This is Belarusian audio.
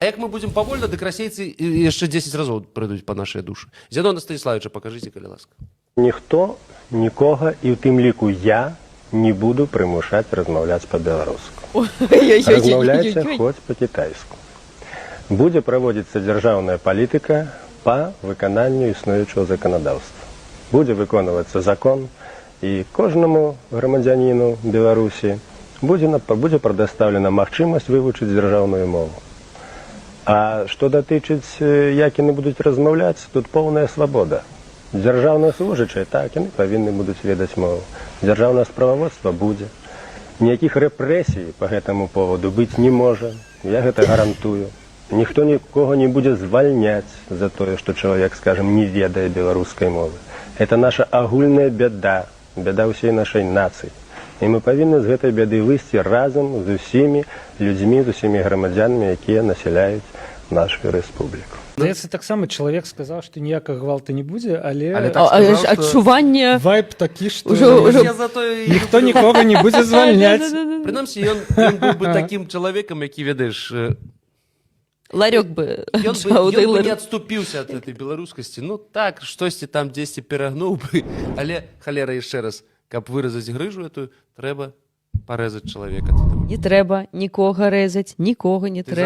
А як мы будзем павольна, дык расейцы яшчэ 10 разоў прыйдуць па нашыя душы. Зянона Станіславовича, пакажыце, калі ласка. Ніхто нікога, і ў тым ліку я, не буду прымушаць размаўляць па-беларуску. Размаўляйце хоць па-кітайску. Будзе праводзіцца дзяржаўная палітыка па выкананню існуючага заканадаўства. Будзе выконвацца закон, і кожнаму грамадзяніну Беларусі будзе прадастаўлена магчымасць вывучыць дзяржаўную мову. А што датычыць, як яны будуць размаўляць, тут поўная свабода. Дзяржаўныя служачыя, так, яны павінны будуць ведаць мову. Дзяржаўнае справаводства будзе. Ніякіх рэпрэсій па гэтаму поводу быць не можа. Я гэта гарантую. Ніхто нікога не будзе звальняць за тое, што чалавек, скажем, не ведае беларускай мовы. Это наша агульная бяда, бяда ўсей нашай нацыі. І мы павінны з гэтай бяды выйсці разам з усімі людзьмі, з усімі грамадзянамі, якія насяляюць нашу рэспубліку. Здаецца, таксама чалавек сказаў, што ніякага гвалту не будзе, але адчуванне вайб такі, што ніхто нікога не будзе звальняць. Прынамсі, ён быў бы такім чалавекам, які, ведаеш, ларёк бы ён бы не адступіўся ад гэтай беларускасці. Ну так, штосьці там дзесьці перагнуў бы, але, халера, яшчэ раз, каб выразаць грыжу эту, трэба парэзаць чалавека. Не трэба нікога рэзаць, нікога не трэба.